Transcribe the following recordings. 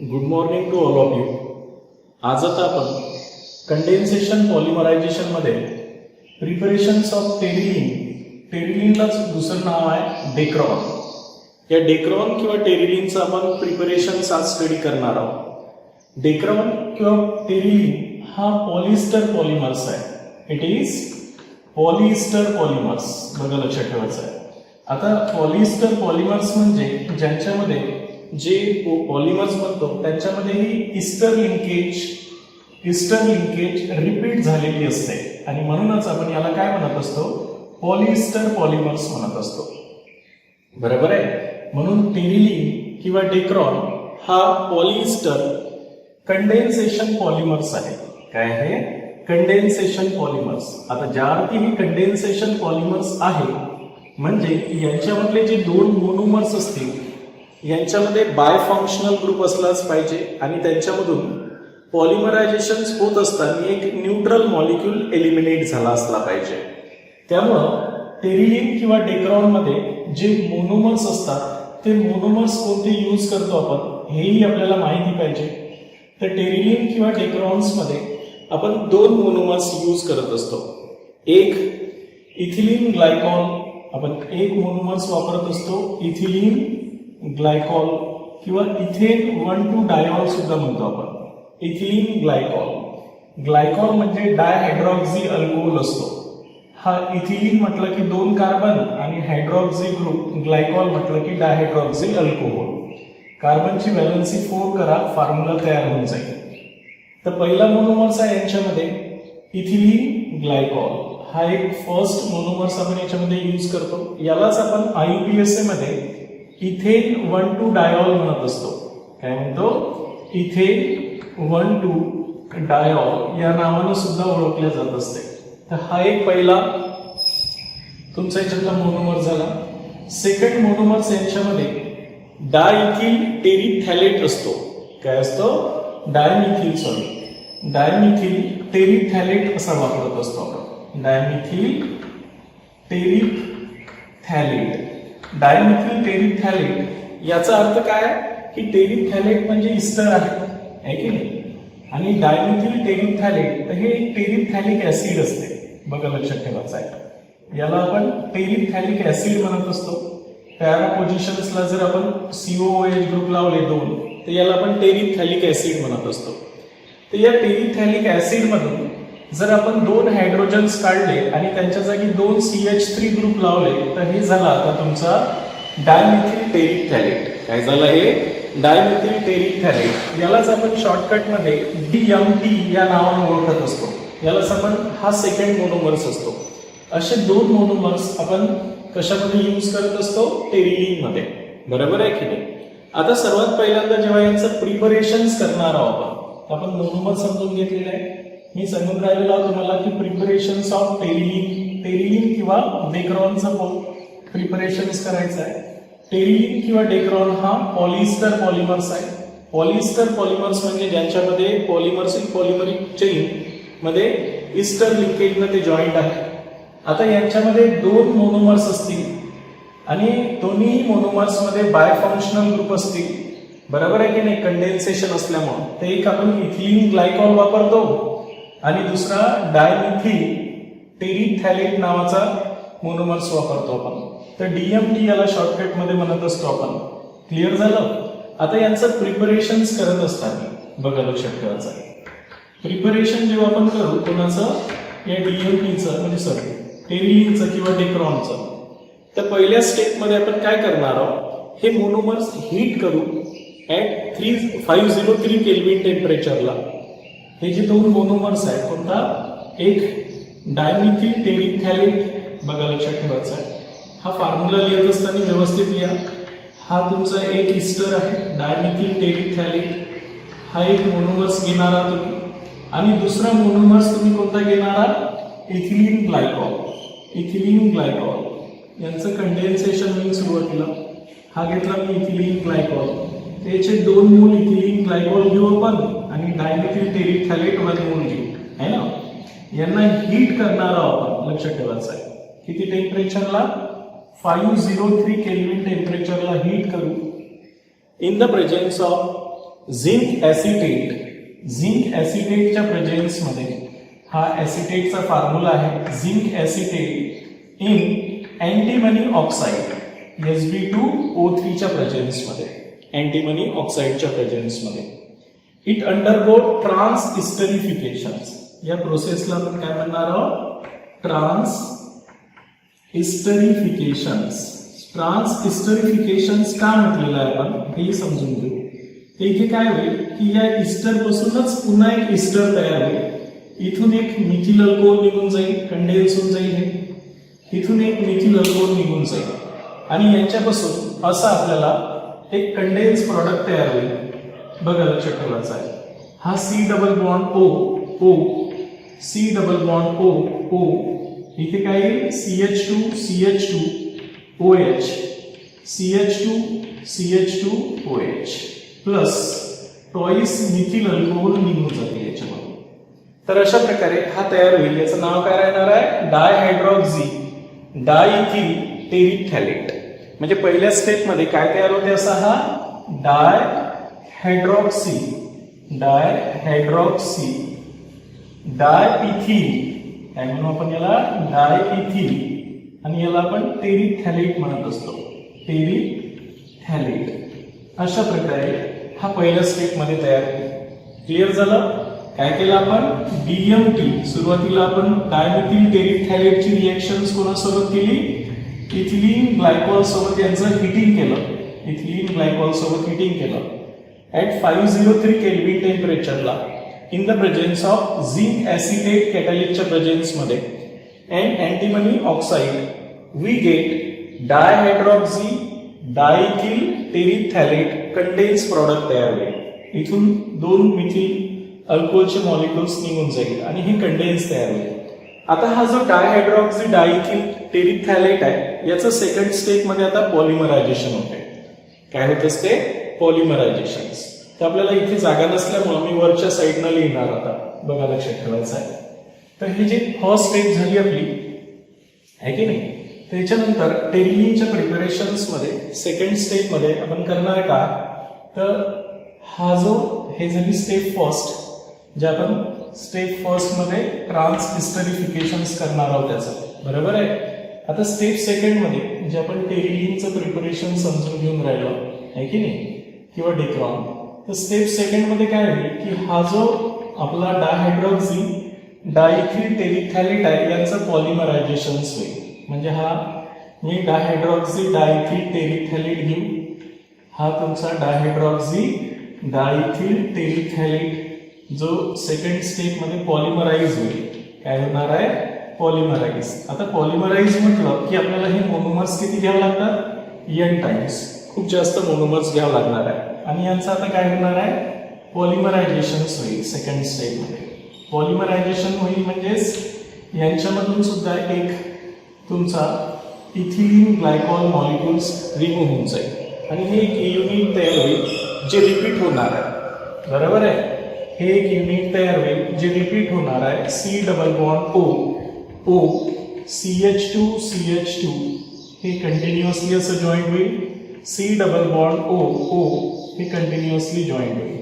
Good morning to all of you. आज आता आपण कंडेन्सेशन पॉलिमरायझेशनमध्ये प्रिपरेशन्स ऑफ टेरिलिनलाच दुसरं नाव आहे डेक्रॉन. या डेक्रॉन किंवा टेरिलिनचं आपण प्रिपरेशन्स आज स्टडी करणार आहोत. डेक्रॉन किंवा टेरिलिन हा पॉलिस्टर पॉलिमर्स आहे. It is polyester polymers. बघा लक्षात ठेवायचं आहे. आता पॉलिस्टर पॉलिमर्स म्हणजे ज्यांच्यामध्ये जे पॉलिमर्स बनतो त्यांच्यामध्येही इस्टर लिंकेज रिपीट झालेली असते आणि म्हणूनच आपण याला काय म्हणत असतो, पॉलिस्टर पॉलिमर्स म्हणत असतो. बरोबर आहे. म्हणून टेरिलिन किंवा डेक्रॉन हा पॉलिस्टर कंडेन्सेशन पॉलिमर्स आहे. काय आहे? Condensation polymers. आता ज्या अर्थी ही कंडेन्सेशन पॉलिमर्स आहे म्हणजे यांच्यामधले जे दोन मोनोमर्स असतील यांच्यामध्ये बायफंक्शनल ग्रुप असलाच पाहिजे आणि त्यांच्यामधून पॉलिमरायझेशन होत असताना एक न्यूट्रल मॉलिक्यूल एलिमिनेट झाला असला पाहिजे. त्यामुळं टेरिलिन किंवा डेक्रॉनमध्ये जे मोनोमर्स असतात ते मोनोमर्स कोणते यूज करतो आपण हेही आपल्याला माहिती पाहिजे. तर टेरिलिन किंवा डेक्रॉन्समध्ये आपण दोन मोनोमर्स यूज करत असतो. एक इथिलीन ग्लायकॉल, आपण एक मोनोमर्स वापरत असतो इथिलीन ग्लायकॉल किंवा इथेन 1,2 डायऑल सुद्धा म्हणतो आपण. इथिलीन ग्लायकॉल म्हणजे डायहायड्रॉक्सी अल्कोहोल असतो. हा इथिलीन म्हटलं की 2 कार्बन आणि हायड्रॉक्सी ग्रुप ग्लायकॉल म्हटलं की डायहायड्रॉक्सी अल्कोहोल. कार्बनची व्हॅलन्सी 4 करा, फॉर्म्युला तयार होऊन जाईल. तर पहिला मोनोमर्स आहे यांच्यामध्ये इथिलीन ग्लायकॉल. हा एक फर्स्ट मोनोमर्स आपण याच्यामध्ये यूज करतो. यालाच आपण IUPAC मध्ये इथेन 1,2 डायऑल म्हणत असतो. काय म्हणतो? इथेन 1,2 डायऑल या नावानं सुद्धा ओळखले जात असते. तर हा एक पहिला तुमचा याच्यातला मोनोमर झाला. सेकंड मोनोमर्स यांच्यामध्ये डायइथिल टेरिथॅलेट असतो. काय असतो? डायमिथिल टेरिथॅलेट असा वापरत असतो आपण. डायमिथिल टेरिथॅलेट याचा अर्थ काय की टेरिथॅलेट म्हणजे इस्टर आहे की नाही, आणि डायमिथिल टेरिथॅलेट तर हे टेरिथॅलिक ऍसिड असते. बघा लक्षात ठेवायचं आहे. याला आपण टेरिथॅलिक ऍसिड म्हणत असतो. पॅरा पोझिशन्सला जर आपण COOH ग्रुप लावले 2 तर याला आपण टेरिथॅलिक ऍसिड म्हणत असतो. तर या टेरिथॅलिक ऍसिड मधून जर आपण 2 हायड्रोजन्स काढले आणि त्यांच्या जागी 2 CH3 ग्रुप लावले तर हे झाला आता तुमचा डायमिथिल टेरिथॅलेट. काय झालं हे? डायमिथिल टेरिथॅलेट. यालाच आपण शॉर्टकट मध्ये DMT या नावाने ओळखत असतो. यालाच आपण हा सेकंड मोनोमर्स असतो. असे 2 मोनोमर्स आपण कशामध्ये यूज करत असतो? टेरिलिन मध्ये. बरोबर आहे की नाही? आता सर्वात पहिल्यांदा जेव्हा यांचं प्रिपरेशन्स करणार आहोत आपण मोनोमर समजून घेतलेलं आहे. मी सांगून राहिलेलो तुम्हाला की प्रिपरेशन्स ऑफ टेरिलिन किंवा डेक्रॉनचं प्रिपरेशन्स करायचं आहे. टेरिलिन किंवा डेक्रॉन हा पॉलिस्टर पॉलिमर्स आहे. पॉलिस्टर पॉलिमर्स म्हणजे ज्यांच्यामध्ये पॉलिमरिक चेन मध्ये इस्टर लिंकेजनं ते जॉईंट आहे. आता यांच्यामध्ये 2 मोनोमर्स असतील आणि दोन्ही मोनोमर्स मध्ये बायफंक्शनल ग्रुप असतील. बरोबर आहे की नाही? कंडेन्सेशन असल्यामुळे ते एक आपण इथिलीन ग्लायकॉल वापरतो आणि दुसरा डायमिथिल टेरिथॅलेट नावाचा मोनोमर्स वापरतो आपण. तर DMT याला शॉर्टकट मध्ये म्हणत असतो आपण. क्लिअर झालं? आता यांचं प्रिपरेशन्स करत असताना बघा लक्षात ठेवायचं आहे. प्रिपरेशन जेव्हा आपण करू कोणाचं, या DMTचं म्हणजे टेरिलिनचं किंवा डेक्रॉनचं, तर पहिल्या स्टेपमध्ये आपण काय करणार आहोत, हे मोनोमर्स हीट करू ऍट 503 केल्विन टेम्परेचरला. हे जे 2 मोनोमर्स आहेत कोणता, एक डायमिथिल टेरिथॅलेट. बघा लक्षात ठेवायचा आहे. हा फॉर्म्युला लिहित असताना व्यवस्थित लिहा. हा तुमचा एक इस्टर आहे डायमिथिल टेरिथॅलेट. हा एक मोनोमर्स घेणार आहात तुम्ही आणि दुसरा मोनोमर्स तुम्ही कोणता घेणार आहात, इथिलीन ग्लायकॉल. यांचं कंडेन्सेशन मी सुरुवातीला हा घेतला मी इथिलीन ग्लायकॉल. त्याचे 2 मोल इथिलीन ग्लायकॉल घेऊ आपण आणि डायमिथिल टेरिथॅलेट 1 मोल घेऊ, है ना. यांना हीट करणार आहोत आपण. लक्षात ठेवायचं आहे. किती टेम्परेचरला? 503 केल्विन टेम्परेचरला हीट करू in the presence of zinc ॲसिटेटच्या प्रेझेन्स मध्ये हा ॲसिटेटचा फॉर्म्युला आहे zinc acetate in antimony oxide Sb2O3 च्या प्रेझेन्स मध्ये अँटीमनी ऑक्साईडच्या प्रेझेन्स मध्ये इट अंडरगो ट्रान्सइस्टरिफिकेशन. या प्रोसेसला आपण काय म्हणणार आहोत? ट्रान्सइस्टरिफिकेशन्स का म्हटलेलं आहे आपण हे समजून घेऊ. इथे काय होईल की या इस्टर पासूनच पुन्हा एक इस्टर तयार होईल. इथून एक मिथिल अल्कोहोल निघून जाईल, कंडेन्स होऊन जाईल हे. इथून एक मिथिल अल्कोहोल निघून जाईल आणि यांच्यापासून असं आपल्याला एक कंडेन्स प्रॉडक्ट तयार होईल. बघा लक्षात ठेवायचं आहे. हा C double bond O C double bond O इथे काय येईल CH2 OH CH2 OH plus twice methyl alcohol निघून जाते याच्यामध्ये. तर अशा प्रकारे हा तयार होईल. याचं नाव काय राहणार आहे? डायहायड्रॉक्सी डायइथिल टेरिथॅलेट. म्हणजे पहिल्या स्टेप मध्ये काय तयार होते असा हा डायहायड्रॉक्सी डायइथिल काय म्हणू आपण याला? डायइथिल. आणि याला आपण टेरिथॅलेट म्हणत असतो. टेरिथॅलेट. अशा प्रकारे हा पहिल्या स्टेप मध्ये तयार होईल. क्लिअर झालं? काय केलं आपण? DMT. सुरुवातीला आपण डायमिथिल टेरिथॅलेटची रिएक्शन्स कोणासोबत केली? इथिलीन ग्लायकॉल सोबत यांचं हिटिंग केलं ऍट 503 केल्विन टेम्परेचरला in the presence of zinc acetate कॅटॅलिस्टच्या प्रेझेन्स मध्ये and antimony oxide we get dihydroxy diethyl terephthalate condense product तयार होईल. इथून 2 मिथिल अल्कोहोलचे मॉलिक्युल्स निघून जाईल आणि हे कंडेन्स तयार होईल. आता हा जो डायहायड्रॉक्सी डायइथिल टेरिथॅलेट आहे याचं सेकंड स्टेप मध्ये आता पॉलिमरायझेशन होते. काय होत असते? पॉलिमरायझेशन. तर आपल्याला इथे जागा नसल्यामुळे मी वरच्या साईडनं लिहिणार आता. बघा लक्षात ठेवायचं आहे. तर ही जी फर्स्ट स्टेप झाली आपली आहे की नाही, त्याच्यानंतर टेरिलिनच्या प्रिपरेशन्स मध्ये सेकंड स्टेप मध्ये आपण करणार का? तर हा जो हे झाली स्टेप फर्स्ट, जे आपण स्टेप फर्स्ट मध्ये ट्रान्सइस्टरिफिकेशन्स करणार आहोत त्याचं. बरोबर आहे. आता स्टेप सेकंड मध्ये जे आपण टेरिलिनचं प्रिपरेशन समजून घेऊन राहिलो आहे की नाही, किंवा डेक्रॉन. तर स्टेप सेकंड मध्ये काय होईल की हा जो आपला डायहायड्रॉक्सी डायइथिल टेरिथॅलेट आहे यांचं पॉलिमरायझेशन्स होईल. म्हणजे हा मी डायहायड्रॉक्सी डायइथिल टेरिथॅलेट घेऊ. हा तुमचा डायहायड्रॉक्सी डायइथिल टेरिथॅलेट जो सेकंड स्टेप मध्ये पॉलिमराइज होईल. काय होणार आहे? पॉलिमराइज. आता पॉलिमराइज म्हटलं की आपल्याला हे मोनोमर्स किती घ्यावं लागतात? N times. खूप जास्त मोनोमर्स घ्यावं लागणार आहे. आणि यांचं आता काय होणार आहे? पॉलिमरायझेशन होईल सेकंड स्टेप मध्ये. पॉलिमरायझेशन होईल म्हणजेच यांच्यामधून सुद्धा एक तुमचा इथिलीन ग्लायकॉल मॉलिक्युल्स रिमूव्ह होऊन जाईल आणि हे एक युनिट तयार होईल जे रिपीट होणार आहे. बरोबर आहे. हे एक युनिट तयार होईल जे रिपीट होणार आहे. C double bond O CH2 हे कंटिन्युअसली असं जॉईंट होईल. C डबल बॉन्ड O हे कंटिन्युअसली जॉईंट होईल.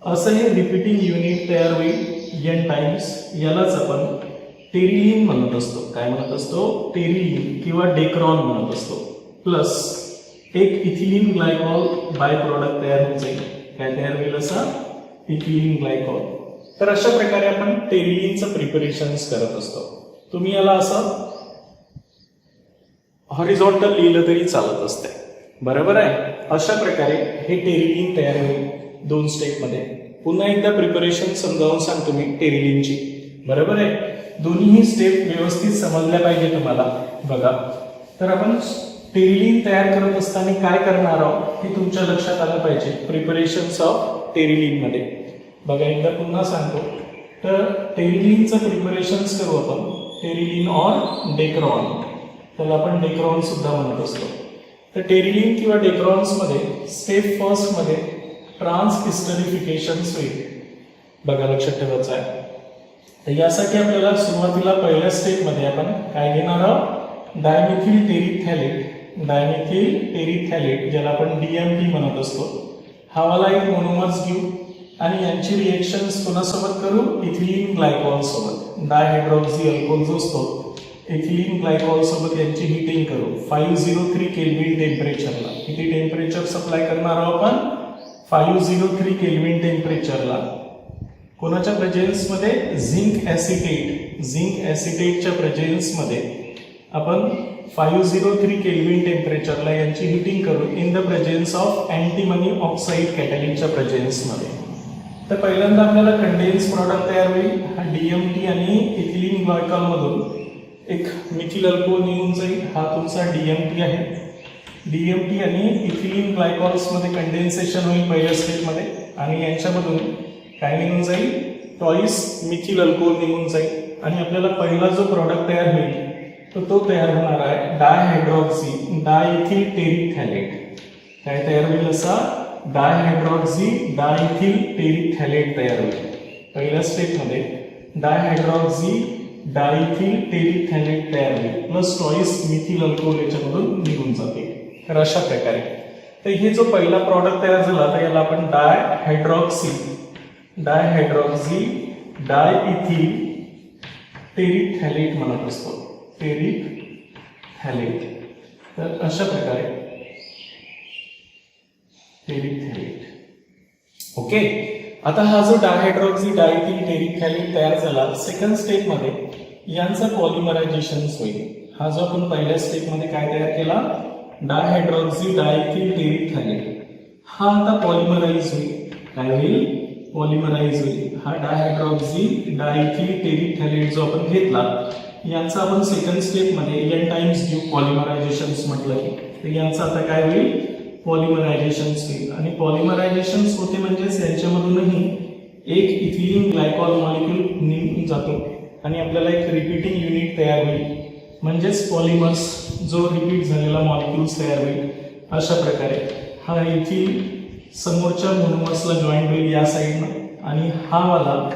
असं हे रिपीटिंग युनिट तयार होईल N टाइम्स. यालाच आपण टेरिलिन म्हणत असतो. काय म्हणत असतो? टेरिलिन किंवा डेक्रॉन म्हणत असतो. प्लस एक इथिलीन ग्लायकॉल बाय प्रॉडक्ट तयार होऊन जाईल. काय तयार होईल? असा इथिलीन ग्लायकॉल. तर अशा प्रकारे आपण टेरिलिनचं प्रिपरेशन्स करत असतो. तुम्ही याला असं हॉरिझॉन्टल लिहिलं तरी चालत असते. बरोबर आहे. अशा प्रकारे हे टेरिलिन तयार होईल 2 स्टेप मध्ये. पुन्हा एकदा प्रिपरेशन समजावून सांगतो मी टेरिलिनची. बरोबर आहे. दोन्ही स्टेप व्यवस्थित समजल्या पाहिजे तुम्हाला. बघा, तर आपण टेरिलिन तयार करत असताना काय करणार आहोत हे तुमच्या लक्षात आलं पाहिजे प्रिपरेशन्स ऑफ टेरिलिन मध्ये. बघा एकदा पुन्हा सांगतो. तर टेरिलिनचं प्रिपरेशन्स करू आपण. Terylene or Dacron. त्याला आपण डेक्रॉन सुद्धा म्हणत असतो. तर टेरिलिन किंवा डेक्रॉन्स मध्ये स्टेप फर्स्ट मध्ये ट्रान्सइस्टरिफिकेशन्स होईल. बघा लक्षात ठेवायचं आहे. तर यासाठी आपल्याला सुरुवातीला पहिल्या स्टेप मध्ये आपण काय घेणार आहोत? डायमिथिल टेरिथॅलेट ज्याला आपण DMT म्हणत असतो. हा वाला एक मोनोमर्स घेऊ आणि यांची रिएक्शन्स कोणासोबत करू, इथिलीन ग्लायकॉल सोबत. डायहायड्रॉक्सी अल्कोहोल जो असतो इथिलीन ग्लायकॉल सोबत यांची हीटिंग करू 503 केल्विन टेम्परेचरला. किती टेम्परेचर सप्लाय करणार आहोत आपण, 503 केल्विन टेम्परेचरला. कोणाच्या प्रेझेन्समध्ये, झिंक ऍसिटेट. झिंक ऍसिटेटच्या प्रेझेन्समध्ये आपण 503 केल्विन टेम्परेचरला यांची हीटिंग करू in the presence of antimony oxide कॅटलिनच्या प्रेझेन्समध्ये. तर पहिल्यांदा आपल्याला कंडेन्स प्रॉडक्ट तयार होईल. हा DMT आणि इथिलीन ग्लायकॉल मधून एक मिथिल अल्कोहोल निघून जाईल. हा तुमचा DMT आहे. DMT आणि इथिलीन ग्लायकॉल्स मध्ये कंडेन्सेशन होईल पहिल्या स्टेपमध्ये आणि यांच्यामधून काय निघून जाईल, ट्वाइस मिथिल अल्कोहोल निघून जाईल आणि आपल्याला पहिला जो प्रॉडक्ट तयार होईल तो तयार होणार आहे डायहायड्रॉक्सी डायइथिल टेरिथॅलेट. काय तयार होईल असा, डायहायड्रॉक्सी डायइथिल टेरिथॅलेट तयार होईल. पहिल्या स्टेपमध्ये डायहायड्रॉक्सी डायइथिल टेरिथॅलेट तयार होईल प्लस ट्वाइस मिथिल अल्कोहोल याच्यामधून निघून जाते. तर अशा प्रकारे तर हे जो पहिला प्रॉडक्ट तयार झाला तर याला आपण डायहायड्रॉक्सी डायइथिल टेरिथॅलेट म्हणत असतो. टेरिथॅलेट. तर अशा प्रकारे टेरिथॅलेट. ओके. आता हा जो डायहायड्रॉक्सी डायइथिल टेरिथॅलेट तयार झाला सेकंड स्टेप मध्ये यांचा पॉलिमरायझेशन होईल. हा जो आपण पहिल्या स्टेप मध्ये काय तयार केला, डायहायड्रॉक्सी डायइथिल टेरिथॅलेट, हा आता पॉलिमराइज होईल. काय होईल, पॉलिमराइज होईल. हा डायहायड्रॉक्सी डायइथिल टेरिथॅलेट जो आपण घेतला यांचा आपण सेकंड स्टेप मध्ये n टाइम्स घेऊ पॉलिमरायझेशन म्हटलं की. तर यांचं आता काय होईल, पॉलिमरायझेशन होईल आणि पॉलिमरायझेशन होते म्हणजेच यांच्यामधूनही एक इथिलीन ग्लायकॉल मॉलिक्यूल निघून जातो आणि आपल्याला एक रिपीटिंग युनिट तयार होईल म्हणजेच पॉलिमर्स जो रिपीट झालेला मॉलिक्यूल्स तयार होईल. अशा प्रकारे हा इथिल समोरच्या मोनोमर्सला जॉईंट होईल या साईडनं आणि हा वाला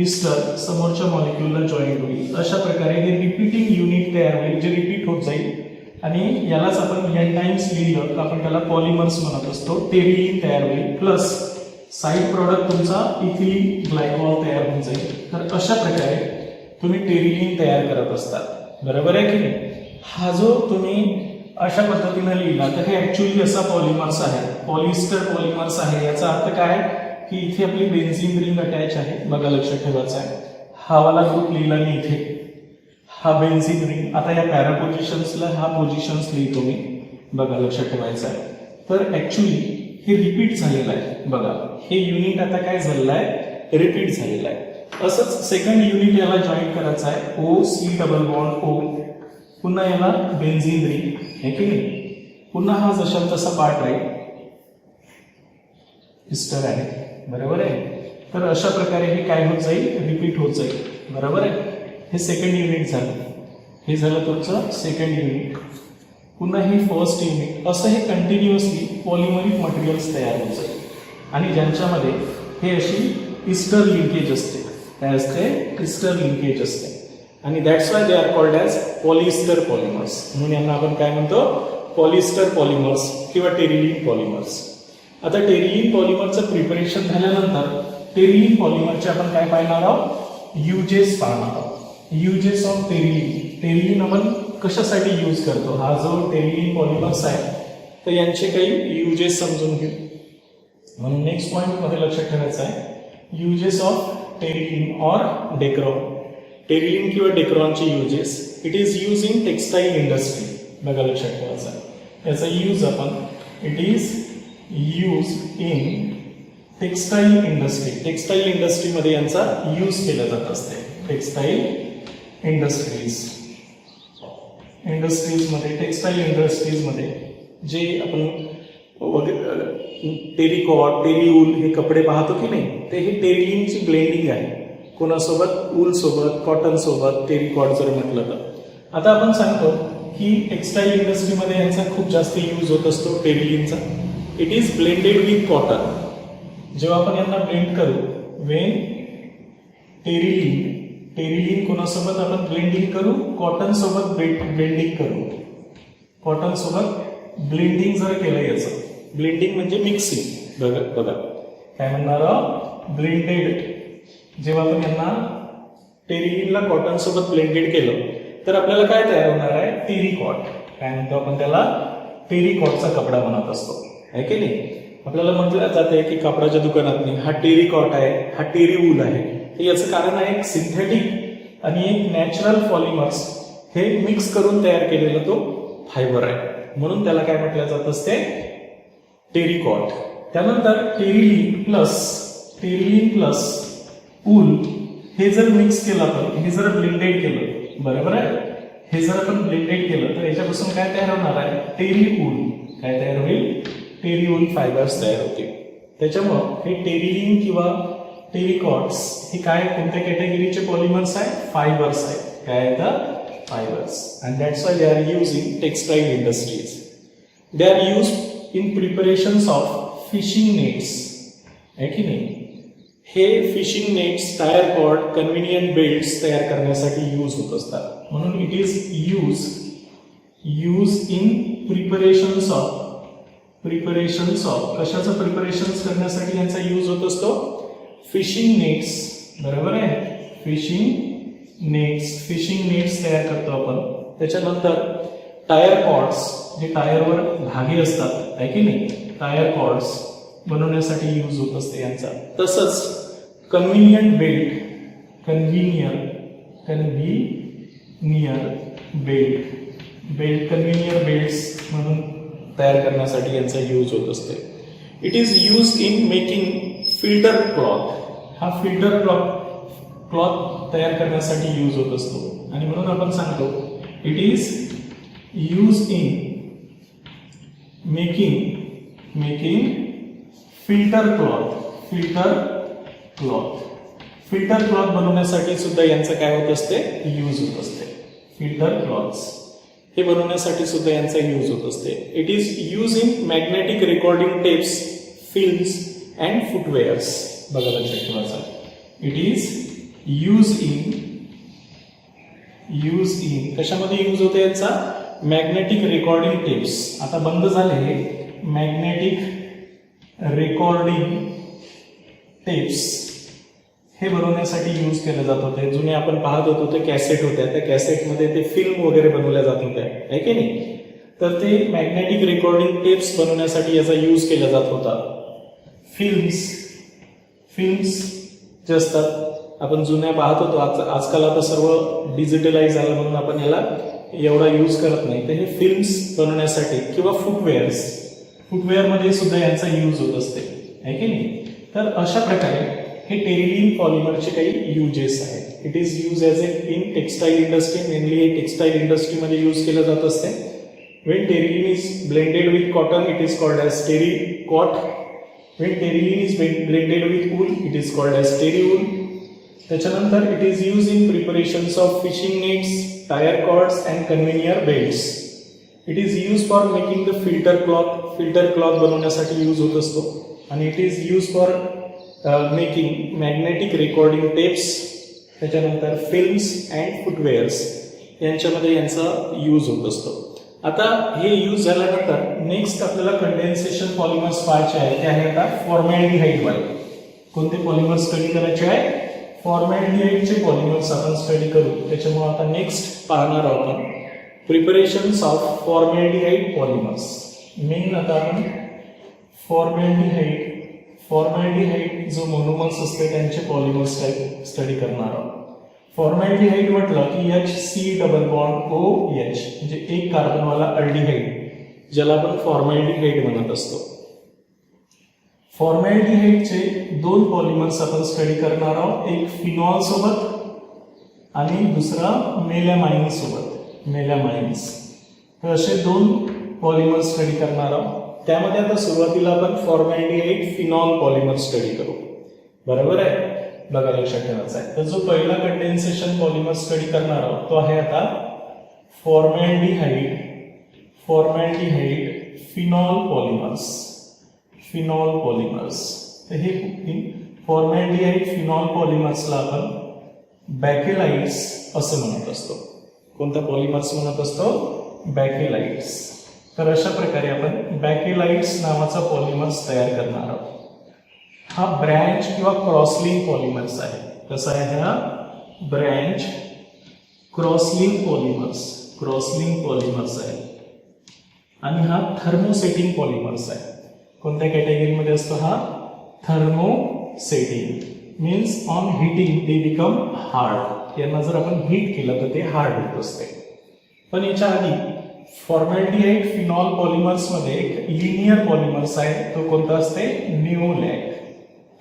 इस्टर समोरच्या मॉलिक्यूलला जॉईंट होईल. अशा प्रकारे हे रिपीटिंग युनिट तयार होईल जे रिपीट होत जाईल आणि यालाच आपण n टाइम्स लिहिलं तर आपण त्याला पॉलिमर्स म्हणत असतो. टेरिलीन तयार होईल प्लस साईड प्रॉडक्ट तुमचा इथिलीन ग्लायकॉल तयार होऊन जाईल. तर अशा प्रकारे तुम्ही टेरिलीन तयार करत असतात. बरोबर आहे की नाही. हा जो तुम्ही अशा पद्धतीने लिहिला तर हे ऍक्च्युअली असा पॉलिमर्स आहे, पॉलिस्टर पॉलिमर्स आहे. याचा अर्थ काय की इथे आपली बेन्झीन रिंग अटॅच आहे. बघा लक्षात ठेवायचं आहे. हा वाला ग्रुप लिहिला मी इथे, हा बेन्झीन रिंग. आता या पॅरा पोझिशन्सला हा पोझिशन्स लिहितो मी. बघा लक्षात ठेवायचं आहे. तर ऍक्च्युअली हे रिपीट झालेलं आहे. बघा हे युनिट आता काय झालेलं आहे, रिपीट झालेलं आहे. असंच सेकंड युनिट याला जॉईन करायचं आहे. OC double bond O. पुन्हा याला बेन्झीन रिंग आहे की नाही. पुन्हा हा जशा तसा पार्ट राहील, इस्टर आहे. बरोबर आहे. तर अशा प्रकारे हे काय होत जाईल, रिपीट होत जाईल. बरोबर आहे. हे सेकंड युनिट झालं. हे झालं तुमचं सेकंड युनिट. पुन्हा हे फर्स्ट युनिट. असं हे कंटिन्युअसली पॉलिमरिक मटेरियल्स तयार होत जाईल आणि ज्यांच्यामध्ये हे अशी इस्टर लिंकेज असते. काय असते, इस्टर लिंकेज असते आणि that's why they R called as polyester polymers. म्हणून यांना आपण काय म्हणतो, पॉलिस्टर पॉलिमर्स किंवा टेरिलीन पॉलिमर्स. आता टेरिलीन पॉलिमरचं प्रिपरेशन झाल्यानंतर टेरिलीन पॉलिमरचे आपण काय पाहणार आहोत, युजेस पाहणार आहोत. Uses of terylene. टेरिलीन आपण कशासाठी यूज करतो, हा जो टेरिलीन पॉलिमर्स आहे तर यांचे काही युजेस समजून घेऊ. म्हणून नेक्स्ट पॉइंट मध्ये लक्षात ठेवायचं आहे uses of Terylene or Dacron. Terylene किंवा डेक्रॉनचे uses. It is use in textile industry. बघा लक्षात ठेवायचं आहे. याचा यूज आपण, it is use in textile industry. Textile इंडस्ट्रीमध्ये यांचा यूज केला जात असते. टेक्सटाईल इंडस्ट्रीजमध्ये टेक्सटाईल इंडस्ट्रीजमध्ये जे आपण टेरिकॉट, टेरिवूल हे कपडे पाहतो की नाही, ते ही टेरिलीनची ब्लेंडिंग आहे. कोणासोबत, वूल सोबत, कॉटन सोबत, टेरिकॉट जर म्हटलं तर. आता आपण सांगतो की टेक्सटाईल इंडस्ट्रीमध्ये यांचा खूप जास्त यूज होत असतो टेरिलीनचा. It is blended with cotton. जेव्हा आपण यांना ब्लेंड करू, वेन टेरिलीन कोणासोबत आपण ब्लेंडिंग करू, कॉटन सोबत ब्लेंडिंग करू. कॉटन सोबत ब्लेंडिंग जर केलं, याचं ब्लेंडिंग म्हणजे मिक्सिंग. बघा काय म्हणणार ब्लेंडेड. जेव्हा आपण यांना टेरिलिनला कॉटन सोबत ब्लेंडेड केलं तर आपल्याला काय तयार होणार आहे, टेरिकॉट. काय म्हणतो आपण त्याला, टेरिकॉटचा कपडा बनवत असतो, आहे की नाही. आपल्याला म्हटलं जाते की कापडाच्या दुकानात हा टेरिकॉट आहे, हा टेरी वूल आहे. तर याचं कारण आहे एक सिंथेटिक आणि एक नॅचरल पॉलिमर्स हे मिक्स करून तयार केलेला तो फायबर आहे, म्हणून त्याला काय म्हटलं जात असते, टेरिकॉट. त्यानंतर टेरिलिन प्लस वूल हे जर मिक्स केलं आपण, हे जर ब्लेंडेड केलं, बरोबर आहे, हे जर आपण ब्लेंडेड केलं तर याच्यापासून काय तयार होणार आहे, टेरी वूल. काय तयार होईल, टेरी वूल फायबर्स तयार होतील. त्याच्यामुळं हे टेरिलिन किंवा टेरिकॉट्स हे काय, कोणत्या कॅटेगरीचे पॉलिमर्स आहे, फायबर्स आहे. काय आहेत, fibres. And that's why they are use in textile industries. They are use in preparations of fishing nets, आहे की नाही. हे fishing nets, tyre cord, convenient belts तयार करण्यासाठी यूज होत असतात. म्हणून it is use in preparations of कशाचं प्रिपरेशन करण्यासाठी यांचा यूज होत असतो, फिशिंग नेट्स, बरोबर आहे. फिशिंग नेट्स तयार करतो आपण. त्याच्यानंतर टायर कॉर्ड्स, जे टायरवर धागे असतात, आहे की नाही, टायर कॉर्ड्स बनवण्यासाठी यूज होत असते यांचा. तसंच कन्व्हिनियंट कन्व्हिनियर बेल्ट्स म्हणून तयार करण्यासाठी यांचा यूज होत असते. It is use in making filter cloth. हा फिल्टर क्लॉथ तयार करण्यासाठी यूज होत असतो. आणि म्हणून आपण सांगतो it is use in making filter cloth बनवण्यासाठी सुद्धा यांचं काय होत असते, यूज होत असते. फिल्टर क्लॉथ्स हे बनवण्यासाठी सुद्धा यांचा यूज होत असते. It is use in magnetic recording tapes, films and footwears. बघा लक्षात ठेवायचं, इट इज यूज इन कशामध्ये यूज होते यांचा, मॅग्नेटिक रेकॉर्डिंग टेप्स. आता बंद झाले मॅग्नेटिक रेकॉर्डिंग टेप्स, हे बनवण्यासाठी यूज केले जात होते. जुने आपण पाहत होतो ते कॅसेट होत्या, त्या कॅसेटमध्ये ते फिल्म वगैरे बनवल्या जात होत्या, आहे की नाही. तर ते मॅग्नेटिक रेकॉर्डिंग टेप्स बनवण्यासाठी याचा यूज केला जात होता. फिल्म्स जे असतात आपण जुन्या पाहत होतो, आजकाल आता सर्व डिजिटलाइज झालं म्हणून आपण याला एवढा यूज करत नाही. तर हे फिल्म्स बनवण्यासाठी किंवा फुटवेअरमध्ये सुद्धा यांचा यूज होत असते, आहे की नाही. तर अशा प्रकारे हे टेरिलिन पॉलिमरचे काही युजेस आहेत. It is use as in textile industry, mainly हे टेक्सटाईल इंडस्ट्रीमध्ये यूज केलं जात असते. When Terylene is blended with cotton it is called as Terycot. When Terylene is blended with wool it is called as Terywool. त्याच्यानंतर it is use in preparations of fishing nets, tyre cords and conveyor belts. It is use for making the filter cloth बनवण्यासाठी use होत असतो. आणि it is use for making magnetic recording tapes, त्याच्यानंतर films and footwears यांच्यामध्ये यांचा use होत असतो. आता हे यूज झाल्यानंतर नेक्स्ट आपल्याला कंडेन्सेशन पॉलिमर्स पाहायचे आहे. ते आहे आता फॉर्मॅल्डिहाइड वाले. कोणते पॉलिमर्स स्टडी करायचे आहे, फॉर्मॅल्डिहाइडचे पॉलिमर्स आपण स्टडी करू. त्याच्यामुळे आता नेक्स्ट पाहणार आहोत आपण प्रिपरेशन्स ऑफ फॉर्मॅल्डिहाइड पॉलिमर्स. मेन आता आपण फॉर्मॅल्डिहाइड जो मोनोमर्स असते त्यांचे पॉलिमर्स स्टडी करणार आहोत. फॉर्मॅल्डिहाइड म्हटलं की HC डबल बॉन्ड OH म्हणजे एक कार्बनवाला अल्डिहाइड, ज्याला आपण फॉर्मॅल्डिहाइड म्हणत असतो. फॉर्मॅल्डिहाइडचे दोन पॉलिमर्स आपण स्टडी करणार आहोत, एक फिनॉल सोबत आणि दुसरा मेलॅमाइन सोबत, मेलॅमाइन्स. तर असे दोन पॉलिमर्स स्टडी करणार आहोत. त्यामध्ये आता सुरुवातीला आपण फॉर्मॅल्डिहाइड फिनॉल पॉलिमर स्टडी करू, बरोबर आहे. बघा लक्षात ठेवायचं आहे. तर जो पहिला कंडेन्सेशन पॉलिमर स्टडी करणार आहोत तो आहे आता फॉर्मॅल्डिहाइड फिनॉल पॉलिमर्स. तर हे फॉर्मॅल्डिहाइड फिनॉल पॉलिमर्सला आपण बॅकेलाइट्स असं म्हणत असतो. कोणता पॉलिमर्स म्हणत असतो, बॅकेलाइट्स. तर अशा प्रकारे आपण बॅकेलाइट्स नावाचा पॉलिमर्स तयार करणार आहोत. हा ब्रँच किंवा क्रॉसलिंक पॉलिमर्स आहे. कसा आहे हा? ब्रँच क्रॉसलिंक पॉलिमर्स आहे. आणि हा थर्मोसेटिंग पॉलिमर्स आहे. कोणत्या कॅटेगरीमध्ये असतो हा? Thermosetting. Means on heating they become hard. यांना जर आपण हीट केलं तर ते हार्ड होत असते. पण याच्या आधी फॉर्मॅल्डिहाइड फिनॉल पॉलिमर्स मध्ये एक लिनियर पॉलिमर्स आहे. तो कोणता असते? निओलॅक.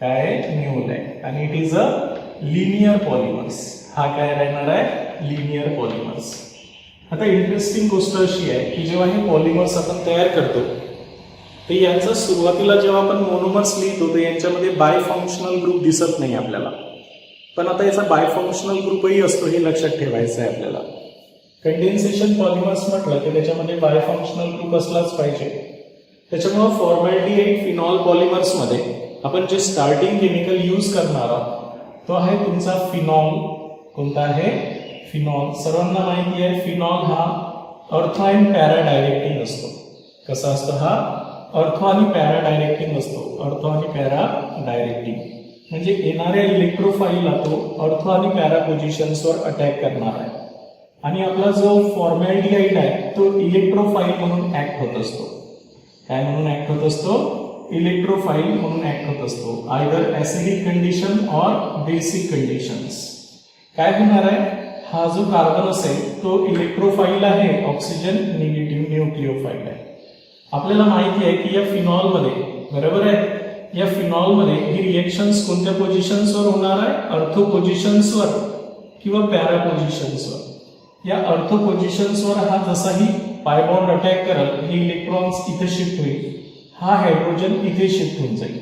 काय? निओलॅक. आणि it is a linear polymers. हा काय राहणार आहे? Linear polymers. आता इंटरेस्टिंग गोष्ट अशी आहे की जेव्हा हे पॉलिमर्स आपण तयार करतो तर यांचं सुरुवातीला जेव्हा आपण मोनोमर्स लिहितो तर यांच्यामध्ये बायफंक्शनल ग्रुप दिसत नाही आपल्याला. पण आता याचा बायफंक्शनल ग्रुपही असतो हे लक्षात ठेवायचं आहे आपल्याला. कंडेन्सेशन पॉलिमर्स म्हटलं की त्याच्यामध्ये बायफंक्शनल ग्रुप असलाच पाहिजे. त्याच्यामुळे फॉर्मॅल्डिहाइड फिनॉल पॉलिमर्स मध्ये आपण जे स्टार्टिंग केमिकल यूज करणार आहोत तो आहे तुमचा फिनॉल. कोणता आहे? फिनॉल. सर्वांना माहिती आहे फिनॉल हा ऑर्थो आणि पॅरा डायरेक्टिंग असतो. कसा असतो हा? ऑर्थो आणि पॅरा डायरेक्टिंग असतो. ऑर्थो आणि पॅरा डायरेक्टिंग म्हणजे येणाऱ्या इलेक्ट्रोफाईलला तो ऑर्थो आणि पॅरा पोझिशन्सवर अटॅक करणार आहे. आणि आपला जो फॉर्मॅल्डिहाइड आहे तो इलेक्ट्रोफाईल म्हणून ऍक्ट होत असतो. काय म्हणून ऍक्ट होत असतो? इलेक्ट्रोफाईल म्हणून ऍक्ट होत असतो. Either acidic condition or basic conditions. काय होणार आहे? हा जो कार्बन असेल तो इलेक्ट्रोफाईल आहे. ऑक्सिजन निगेटिव्ह न्यूक्लिओफाईल आहे. आपल्याला माहिती आहे की या फिनॉलमध्ये, बरोबर आहे, या फिनॉलमध्ये ही रिएक्शन्स कोणत्या पोझिशन्सवर होणार आहे? अर्थो पोझिशन्सवर किंवा पॅरा पोझिशन्सवर. या अर्थो पोझिशन्सवर हा जसाही पाय बॉन्ड अटॅक करल हे इलेक्ट्रॉन्स इथे शिफ्ट होईल. हा हायड्रोजन इथे शिफ्ट होऊन जाईल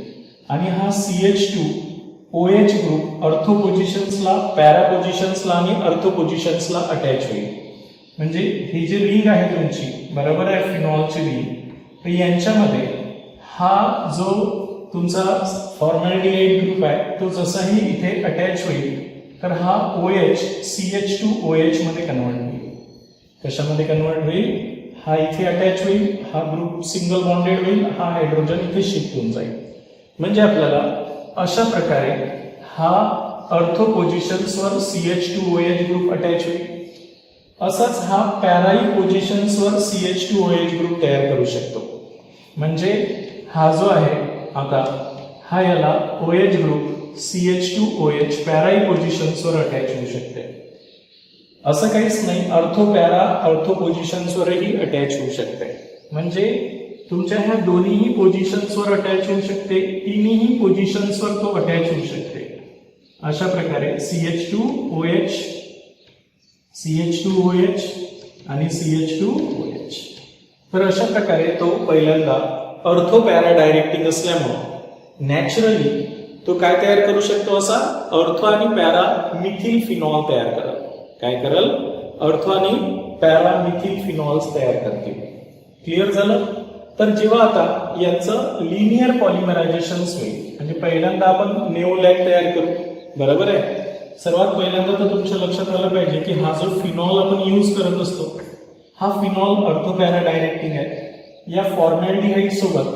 आणि हा CH2OH ग्रुप अर्थो पोझिशन्सला, पॅरा पोझिशन्सला आणि अर्थो पोझिशन्सला अटॅच होईल. म्हणजे ही जी रिंग आहे तुमची, बरोबर आहे, फिनॉलची रिंग, तर यांच्यामध्ये हा जो तुमचा फॉर्मॅल्डिहाइड ग्रुप आहे तो जसाही इथे अटॅच होईल तर हा OH CH2OH मध्ये कन्वर्ट होईल. कशामध्ये कन्वर्ट होईल? हा इथे अटॅच होईल, हा ग्रुप सिंगल बॉन्डेड होईल, हा हायड्रोजन इथे शिफ्ट होऊन जाईल. म्हणजे आपल्याला अशा प्रकारे हा अर्थो पोझिशन्सवर CH2OH ग्रुप अटॅच होईल. असाच हा पॅराई पोझिशन्सवर CH2OH ग्रुप तयार करू शकतो. म्हणजे हा जो आहे आता हा याला OH ग्रुप CH2OH पॅराई पोझिशन्सवर अटॅच होऊ शकते. असं काहीच नाही, अर्थो पोझिशन्सवरही अटॅच होऊ शकते. म्हणजे तुमच्या ह्या दोन्हीही पोझिशन्सवर अटॅच होऊ शकते, तिन्ही पोझिशन्सवर तो अटॅच होऊ शकते. अशा प्रकारे CH2OH आणि CH2OH. तर अशा प्रकारे तो पहिल्यांदा अर्थो पॅरा डायरेक्टिंग असल्यामुळे नॅचरली तो काय तयार करू शकतो? असा अर्थो आणि पॅरा मिथिल फिनॉल तयार करल. काय करल? अर्थो आणि पॅरा मिथिल फिनॉल्स तयार करतील. क्लिअर झालं? तर जेव्हा आता यांचं लिनियर पॉलिमरायझेशन होईल म्हणजे पहिल्यांदा आपण नेओलॅक तयार करू, बरोबर आहे. सर्वात पहिल्यांदा तर तुमच्या लक्षात आलं पाहिजे की हा जो फिनॉल आपण यूज करत असतो हा फिनॉल अर्थो पॅरा डायरेक्टिंग आहे. या फॉर्मॅल्डिहाइड सोबत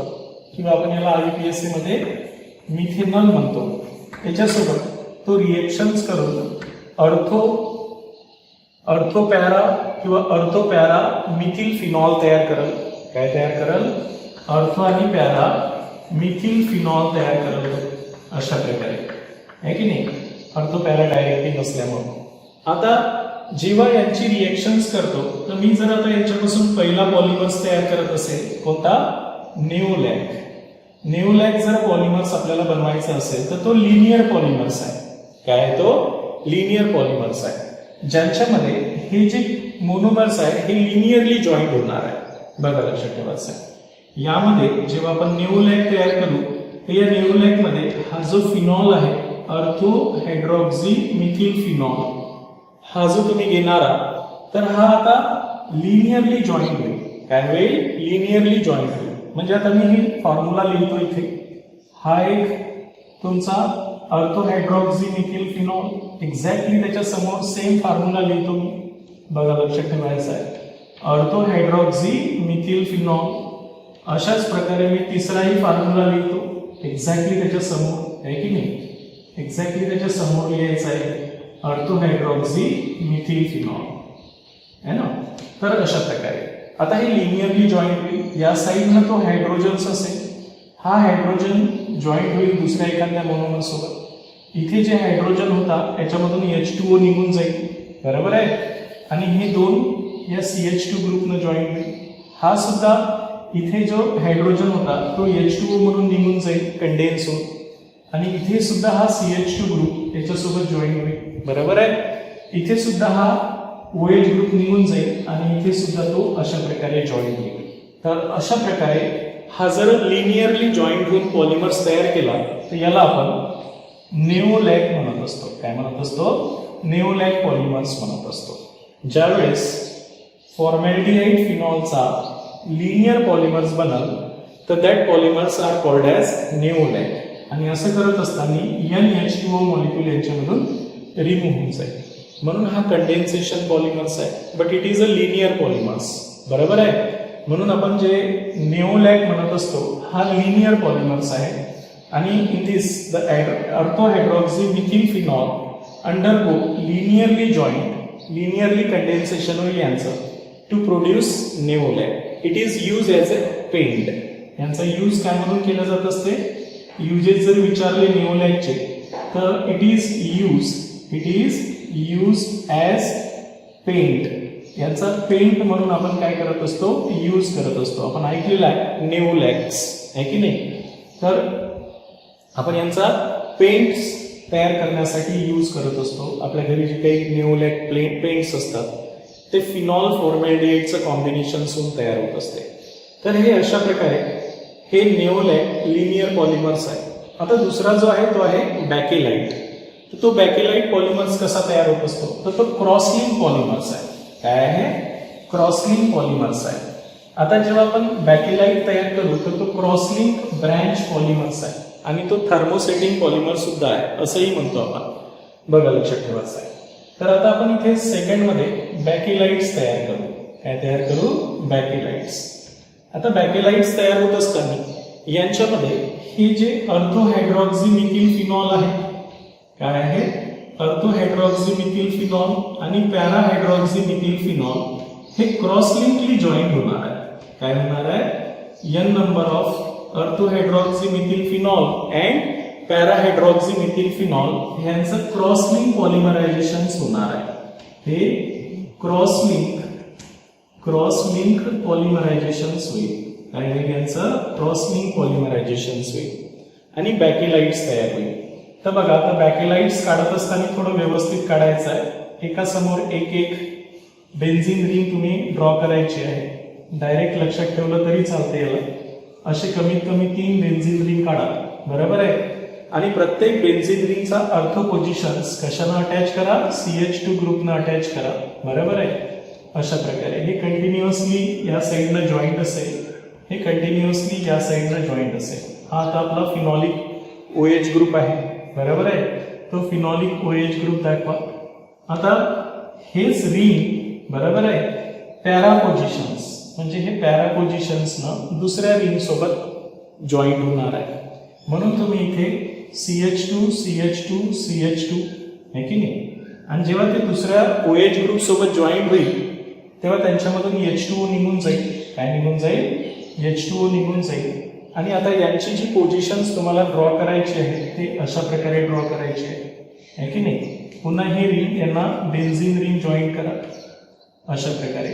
किंवा आपण याला IUPAC मध्ये मिथेनॉल म्हणतो, त्याच्यासोबत तो रिएक्शन्स करून अर्थो पॅरा किंवा अर्थो पॅरा मिथिल फिनॉल तयार करल. काय तयार करल? अर्थो आणि पॅरा मिथिल फिनॉल तयार करल. अशा प्रकारे आहे की नाही, अर्थो पॅरा डायरेक्टिंग असल्यामुळे. आता जेव्हा यांची रिएक्शन्स करतो तर मी जर आता याच्यापासून पहिला पॉलिमर्स तयार करत असेल, कोणता? नेओलॅक. नेओलॅक जर पॉलिमर्स आपल्याला बनवायचा असेल तर तो लिनियर पॉलिमर्स आहे. काय आहे तो? लिनियर पॉलिमर्स आहे, ज्यांच्यामध्ये हे जे मोनोमर्स आहे हे लिनियरली जॉईंट होणार आहे. बघा लक्षात ठेवायचं आहे. यामध्ये जेव्हा आपण नेओलॅक तयार करू तर या नेओलॅक मध्ये हा जो फिनॉल आहे अर्थो हायड्रॉक्सी मिथिल फिनॉल, हा जो तुम्ही घेणार आहात तर हा आता लिनियरली जॉईंट होईल. काय होईल? लिनियरली जॉईंट होईल. म्हणजे आता मी हे फॉर्म्युला लिहितो इथे. हा एक तुमचा अर्थो हायड्रॉक्सी मिथिल फिनॉल, एक्झॅक्टली त्याच्या समोर सेम फॉर्म्युला लिहितो मी. बघा लक्षात ठेवायचं आहे. ऑर्थोहायड्रॉक्सी मिथिल फिनॉल. अशाच प्रकारे मी तिसराही फॉर्म्युला लिहितो एक्झॅक्टली त्याच्या समोर, आहे की नाही, एक्झॅक्टली त्याच्या समोर लिहायचा आहे ऑर्थोहायड्रॉक्सी मिथिल फिनॉल, है ना. तर अशा प्रकारे आता हे लिनियरली जॉईंट होईल. या साईडनं तो हायड्रोजन्स असेल, हा हायड्रोजन जॉईंट होईल दुसऱ्या एखाद्या मोनोमर सोबत. इथे जे हायड्रोजन होता त्याच्यामधून H2O निघून जाईल, बरोबर आहे. आणि हे दोन या CH2 ग्रुपनं जॉईंट होईल. हा सुद्धा इथे जो हायड्रोजन होता तो H2O म्हणून निघून जाईल कंडेन्स होऊन, आणि इथे सुद्धा हा CH2 ग्रुप त्याच्यासोबत जॉईन होईल, बरोबर आहे. इथे सुद्धा हा OH ग्रुप निघून जाईल आणि इथे सुद्धा तो अशा प्रकारे जॉईन होईल. तर अशा प्रकारे हा जर लिनियरली जॉईंट होऊन पॉलिमर्स तयार केला तर याला आपण नेओलॅक म्हणत असतो. काय म्हणत असतो? नेओलॅक पॉलिमर्स म्हणत असतो. ज्यावेळेस फॉर्मॅल्डिहाइड फिनॉलचा लिनियर पॉलिमर्स बनल तर that polymers are called as novolac. आणि असं करत असताना NH2O मॉलिक्यूल यांच्यामधून रिमूव्ह होऊन जाईल. म्हणून हा कंडेन्सेशन पॉलिमर्स आहे, but it is a linear polymers, बरोबर आहे. म्हणून आपण जे नेओलॅक म्हणत असतो हा लिनियर पॉलिमर्स आहे. आणि in this the orthohydroxy methyl phenol undergo linearly joint, linearly condensation होईल यांचं to produce novolac. It is use as a paint. यांचा यूज काय म्हणून केला जात असते? युजेस जर विचारले नेओलॅकचे तर it is use as paint. याचा पेंट म्हणून आपण काय करत असतो? यूज करत असतो. आपण ऐकलेला आहे नेओलॅक्स, आहे की नाही. तर आपण यांचा पेंट तयार करण्यासाठी यूज करत असतो. आपल्या घरी जे काही नेओलॅक पेंट्स असतात ते फिनॉल फॉर्मॅल्डिहाइडचं कॉम्बिनेशन होऊन तयार होत असते. तर हे अशा प्रकारे हे नेओलॅक लिनियर पॉलिमर्स आहे. आता दुसरा जो आहे तो आहे बॅकेलाइट. तर तो बॅकेलाइट पॉलिमर्स कसा तयार होत असतो? तर तो क्रॉसलिंक पॉलिमर्स आहे. काय आहे? क्रॉसलिंक पॉलिमर्स आहे. आता जेव्हा आपण बॅकेलाइट तयार करू तर तो क्रॉसलिंक ब्रँच पॉलिमर्स आहे आणि तो थर्मोसेटिंग पॉलिमर सुद्धा आहे असंही म्हणतो आपण. बघा, लक्षात ठेवायचं आहे. तर आता आपण इथे सेकंडमध्ये बॅकेलाइट्स तयार करू. काय तयार करू? बॅकेलाइट्स. आता बॅकेलाइट्स तयार होत असताना यांच्यामध्ये हे जे ऑर्थोहायड्रॉक्सी मिथिल फिनॉल आहे, काय आहे? ऑर्थोहायड्रॉक्सी मिथिल फिनॉल आणि पॅराहायड्रॉक्सी मिथिल फिनॉल हे क्रॉसलिंकली जॉईन होणार आहे. काय होणार आहे? n number of orthohydroxy methyl phenol and parahydroxy methyl phenol यांचं क्रॉसलिंक पॉलिमरायझेशन होणार आहे. हे क्रॉसलिंक पॉलिमरायझेशन होईल. काय होईल? यांचं क्रॉसलिंक पॉलिमरायझेशन होईल आणि बॅकेलाइट्स तयार होईल. तर बघा, आता बॅकेलाइट्स काढत असताना थोडं व्यवस्थित काढायचं आहे. एका समोर एक बेन्झिन रिंग तुम्ही ड्रॉ करायची आहे. डायरेक्ट लक्षात ठेवलं तरी चालते. याला असे कमीत कमी 3 बेन्झिन रिंग काढा, बरोबर आहे. आणि प्रत्येक बेन्झिन रिंगचा अर्थ पोझिशन्स कशानं अटॅच करा? CH2 ग्रुपनं अटॅच करा, बरोबर आहे. अशा प्रकारे हे कंटिन्युअसली या साईडनं जॉईंट असेल, हे कंटिन्युअसली या साईडनं जॉईंट असेल. हा आता आपला फिनॉलिक OH ग्रुप आहे, बरोबर आहे. तो फिनॉलिक OH ग्रुप दाखवा. आता हेच रिंग, बरोबर आहे, पॅरा पोझिशन्स म्हणजे हे पॅरा पोझिशन्सनं दुसऱ्या रिंग सोबत जॉईंट होणार आहे. म्हणून तुम्ही इथे CH2 आहे की नाही. आणि जेव्हा ते दुसऱ्या OH ग्रुप सोबत जॉईंट होईल तेव्हा त्यांच्यामधून H2O निघून जाईल. काय निघून जाईल? H2O निघून जाईल. आणि आता यांची जी पोझिशन्स तुम्हाला ड्रॉ करायची आहे ते अशा प्रकारे ड्रॉ करायची आहे की नाही. पुन्हा हे रिंग यांना बेन्झिन रिंग जॉईन करा. अशा प्रकारे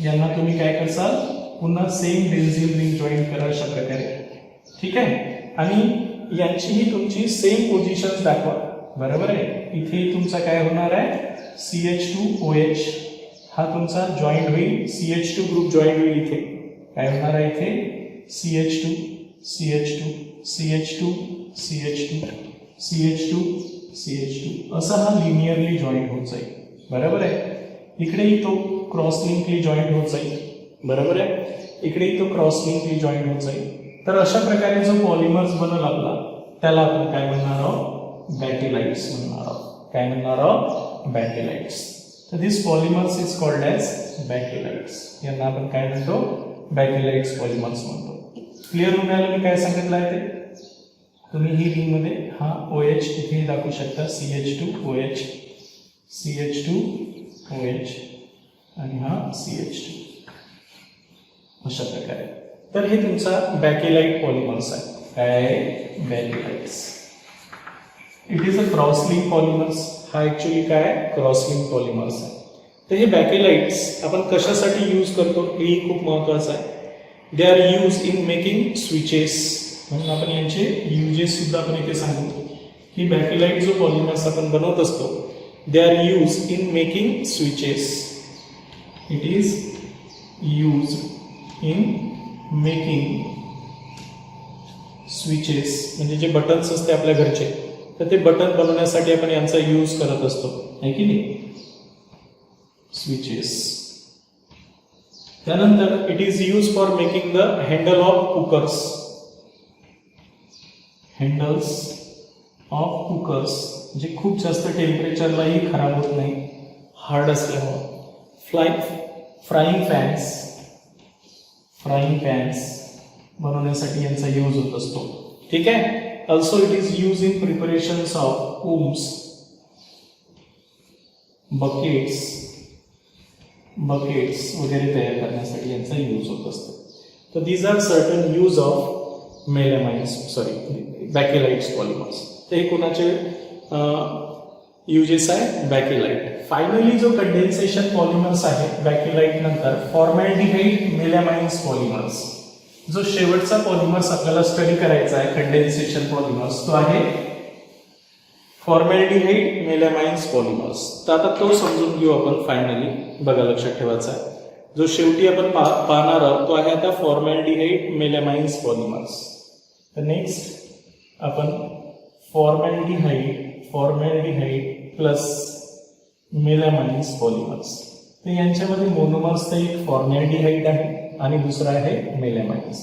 यांना तुम्ही काय करसाल? पुन्हा सेम बेन्झिन रिंग जॉईन करा अशा प्रकारे, ठीक आहे. आणि यांचीही तुमची सेम पोझिशन्स दाखवा, बरोबर आहे. इथे तुमचा काय होणार आहे? CH2OH हा तुमचा जॉईंट होईल. CH2 ग्रुप जॉईंट होईल. इथे काय होणार आहे? इथे CH2 असा हा लिनियरली जॉईंट होत जाईल, बरोबर आहे. इकडेही तो क्रॉसलिंकली जॉईंट होत जाईल, बरोबर आहे. इकडेही तो क्रॉसलिंकली जॉईंट होत जाईल. तर अशा प्रकारे जो पॉलिमर्स बनल आपला त्याला आपण काय म्हणणार आहोत? बॅकेलाइट्स म्हणणार आहोत. काय म्हणणार आहोत? बॅकेलाइट्स. तर दिस पॉलिमर्स इज कॉल्ड ॲज बॅकेलाइट्स. यांना आपण काय म्हणतो? बॅकेलाइट्स पॉलिमर्स म्हणतो. क्लिअर होऊन राहिलं मी काय सांगितलं आहे ते? तुम्ही ही रिंगमध्ये हा OH इथे दाखवू शकता, CH2OH, CH2OH आणि हा CH2 अशा प्रकारे. तर हे तुमचा बॅकेलाइट पॉलिमर्स आहे. काय आहे? Bakelites. It is a crosslink polymers. हा ऍक्च्युली काय? क्रॉसलिंक पॉलिमर्स आहे. तर हे बॅकेलाइट्स आपण कशासाठी यूज करतो हे खूप महत्वाचं आहे. दे are use in making switches. म्हणून आपण यांचे युजेस सुद्धा आपण इथे सांगू की बॅकेलाइट जो पॉलिमर्स आपण बनवत असतो दे are use in making switches. It is use in making switches. म्हणजे जे बटन्स असते आपल्या घरचे तर ते बटन बनवण्यासाठी आपण यांचा यूज करत असतो, आहे की नाही? स्विचेस. त्यानंतर it is use for making the handle of cookers. Handles of cookers जे खूप जास्त टेम्परेचरलाही खराब होत नाही, हार्ड असल्यामुळे. फ्राईंग पॅन्स बनवण्यासाठी यांचा यूज होत असतो. ठीक आहे. Also it is use in preparations of combs, buckets वगैरे तयार करण्यासाठी यांचा यूज होत असतो. तर these are certain use of Bakelites polymers. तर हे कोणाचे युजेस आहे? बॅकेलाइट. फायनली जो कंडेन्सेशन पॉलिमर्स आहे बॅकेलाइट नंतर फॉर्मॅल्डिहाइड मेलॅमाइन्स पॉलिमर्स. जो शेवटचा पॉलिमर्स आपल्याला स्टडी करायचा आहे कंडेन्सेशन पॉलिमर्स तो आहे फॉर्मॅल्डिहाइड मेलॅमाइन्स पॉलिमर्स. तर आता तो समजून घेऊ आपण फायनली. बघा लक्षात ठेवायचा आहे. जो शेवटी आपण पाहणार आहोत तो आहे आता फॉर्मॅल्डिहाइड मेलॅमाइन्स पॉलिमर्स. तर नेक्स्ट आपण फॉर्मॅल्डिहाइड प्लस मेलॅमाइन्स पॉलिमर्स. तर यांच्यामध्ये मोनोमर्स तर एक फॉर्मॅल्डिहाइड आहे आणि दुसरा आहे मेलॅमाइन्स.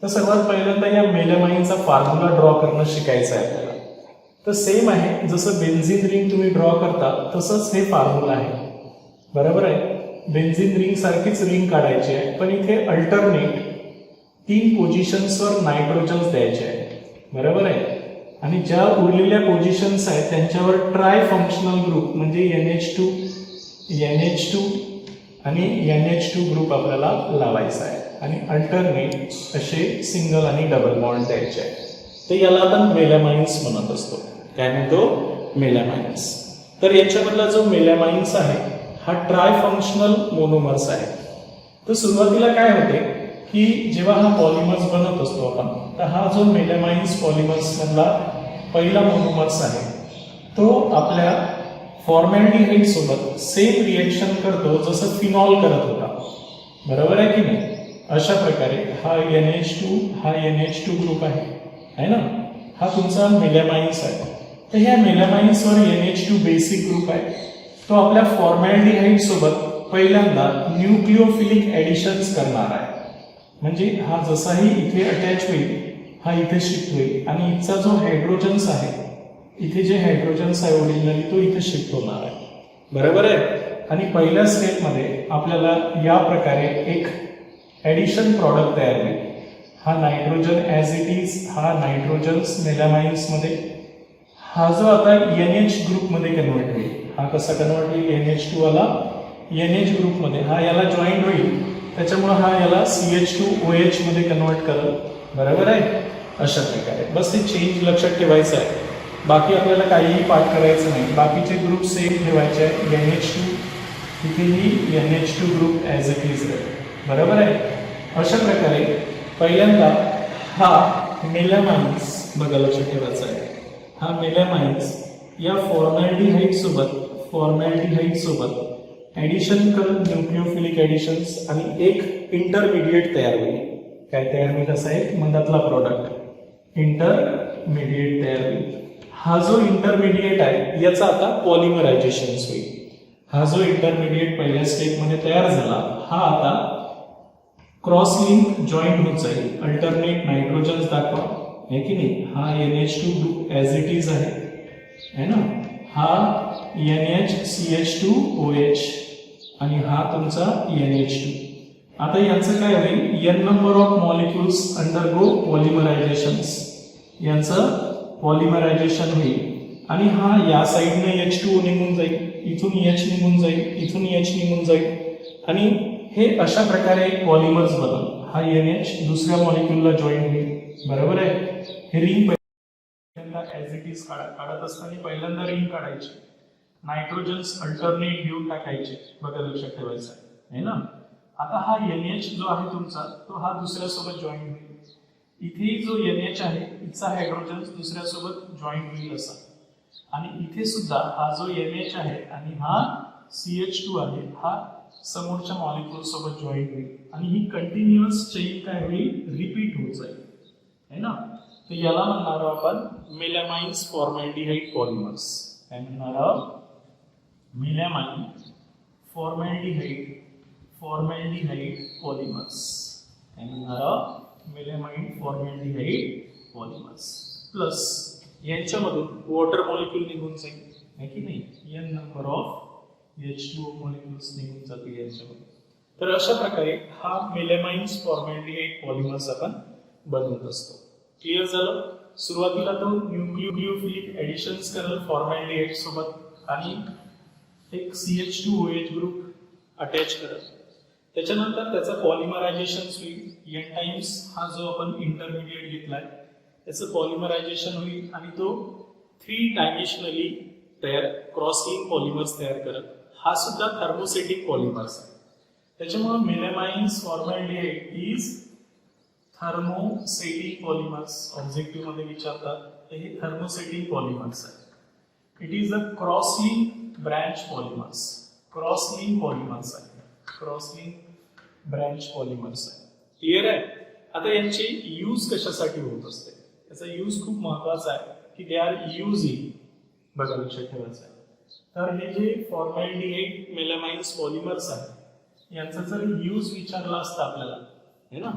तर सर्वात पहिल्यांदा या मेलॅमाइनचा फॉर्म्युला ड्रॉ करणं शिकायचं आहे आपल्याला. तर सेम आहे जसं बेन्झिन रिंग तुम्ही ड्रॉ करता तसंच हे फॉर्म्युला आहे. बरोबर आहे. बेन्झिन रिंग सारखीच रिंग काढायची आहे पण इथे अल्टरनेट 3 पोझिशन्सवर नायट्रोजन्स द्यायचे आहे. बरोबर आहे. आणि ज्या उरलेल्या पोझिशन्स आहेत त्यांच्यावर ट्राय फंक्शनल ग्रुप म्हणजे NH2 आणि NH2 ग्रुप आपल्याला लावायचा आहे आणि अल्टरनेट असे सिंगल आणि डबल बॉन्ड द्यायचे आहे. तर याला आपण मेलॅमाइन्स म्हणत असतो. काय म्हणतो? मेलॅमाइन्स. तर याच्यामधला जो मेलॅमाइन्स आहे हा ट्राय फंक्शनल मोनोमर्स आहे. तर सुरुवातीला काय होते की जेव्हा हा पॉलिमर्स बनवत असतो आपण तर हा जो मेलॅमाइन्स पॉलिमर्स मधला पहिला मोनोमर्स आहे तो आपल्या फॉर्मॅल्डिहाइड सोबत सेम रिएक्शन करतो जसं फिनॉल करत होता. बरोबर आहे की नाही? अशा प्रकारे हा NH2 ग्रुप आहे ना. हा तुमचा मेलॅमाइन्स आहे. तर ह्या मेलॅमाइन्सवर NH2 बेसिक ग्रुप आहे. तो आपल्या फॉर्मॅल्डिहाइड सोबत पहिल्यांदा न्यूक्लिओफिलिक ऍडिशन्स करणार आहे. म्हणजे हा जसाही इथे अटॅच होईल हा इथे शिफ्ट होईल आणि इथचा जो हायड्रोजन्स आहे इथे जे हायड्रोजन्स आहे ओरिजिनली तो इथे शिफ्ट होणार आहे. बरोबर आहे. आणि पहिल्या स्टेपमध्ये आपल्याला या प्रकारे एक ऍडिशन प्रॉडक्ट तयार होईल. हा नायट्रोजन ॲज इट इज हा नायट्रोजन्स मेलॅमाइन्समध्ये हा जो आता NH ग्रुपमध्ये कन्वर्ट होईल. हा कसा कन्वर्ट होईल? NH2 वाला NH ग्रुपमध्ये हा याला जॉईंट होईल त्याच्यामुळे हा याला CH2OH मध्ये कन्वर्ट करेल. बरोबर आहे. अशा प्रकारे बस हे चेंज लक्षात ठेवायचं आहे. बाकी आपल्याला काहीही पाठ करायचं नाही. बाकीचे ग्रुप सेम ठेवायचे आहे. NH2 इथेही NH2 group as it is राहील. बरोबर आहे. अशा प्रकारे पहिल्यांदा हा मेलॅमाइन्स बघा लक्षात ठेवायचा आहे. हा मेलॅमाइन्स या फॉर्मॅल्डिहाइड सोबत ऍडिशन करत न्यूक्लिओफिलिक ऍडिशन्स आणि एक इंटरमिडिएट तयार होईल. काय तयार होईल? असा एक मधातला प्रॉडक्ट इंटरमिडिएट तयार होईल. हा जो इंटरमिडिएट आहे याचा आता पॉलिमरायझेशन होईल. हा जो इंटरमिडिएट पहिल्या स्टेपमध्ये तयार झाला हा आता क्रॉस लिंक जॉईंट होत जाईल. अल्टरनेट नायट्रोजन्स दाखवा आहे की नाही. हा NH2 group as it is आहे ना. हा NaCH2OH आणि हा तुमचा NH2. आता यांचं काय होईल, n number of molecules undergo polymerizations, यांचं पॉलिमरायझेशन होईल आणि हा या साईडने H2O निघून जाईल, इथून H निघून जाईल, इथून H निघून जाईल आणि हे अशा प्रकारे एक पॉलिमर्स बनल. हा NH दुसऱ्या मॉलिक्युलला जॉईन होईल, बरोबर आहे. हे रिंग पहिल्यांदा ऍज इट इज काढत असताना पहिल्यांदा रिंग काढायची, नायट्रोजन्स अल्टरनेट घेऊन टाकायचे, बघा लक्षात ठेवायचं आहे ना. आता हा NH जो आहे तुमचा तो हा दुसऱ्या सोबत जॉईन होईल. इथे जो NH आहे इथचा हायड्रोजन दुसऱ्या सोबत जॉईन होईल असा, आणि इथे सुद्धा हा जो NH आहे आणि हा CH2 आहे हा समोरच्या मॉलिक्युल सोबत जॉईन होईल आणि ही कंटिन्युअस चेन काय होईल, रिपीट होत जाईल है ना. तर याला म्हणणार आपण मेलॅमाइन्स फॉर्मॅल्डिहाइड पॉलिमर्स. काय म्हणणार आहोत, मेलॅमाइन फॉर्मॅल्डिहाइड पॉलिमर्स. काय म्हणणार आहोत, melamine फॉर्मॅल्डिहाइड polymers. Plus यांच्यामधून water molecule निघून जाईल, है की नाही. n number of H2O molecules निघून जातील यांच्यामधून. तर अशा प्रकारे हा मेलॅमाइन्स फॉर्मॅल्डिहाइड पॉलिमर्स आपण बनवत असतो. क्लिअर झालं. सुरुवातीला तो न्यूक्लियोफिलिक एडिशन्स करेल फॉर्मॅल्डिहाइड सोबत आणि एक CH2OH ग्रुप अटॅच करेल. त्याच्यानंतर त्याचं पॉलिमरायझेशन होईल. n टाइम्स हा जो आपण इंटरमिडिएट घेतलाय त्याचं पॉलिमरायझेशन होईल आणि तो 3 डायमेन्शनली तयार क्रॉसलिंक पॉलिमर्स तयार करेल. हा सुद्धा थर्मोसेटिक पॉलिमर्स आहे. त्याच्यामुळे मेलॅमाइन्स फॉर्मॅल्डिहाइड इज थर्मोसेटिक पॉलिमर्स. ऑब्जेक्टिव्ह मध्ये विचारतात तर हे थर्मोसेटिक पॉलिमर्स आहे. It is a crosslink branch polymers. Crosslink polymers आहे, क्रॉसलिंक ब्रँच पॉलिमर्स आहे. क्लिअर आहे. आता यांचे यूज कशासाठी होत असते, याचा यूज खूप महत्वाचा आहे की दे आर युजिंग, बघा लक्षात ठेवायचं आहे. तर हे जे फॉर्मॅल्डिहाइड मेलॅमाइन्स पॉलिमर्स आहे यांचा जर यूज विचारला असता आपल्याला है ना,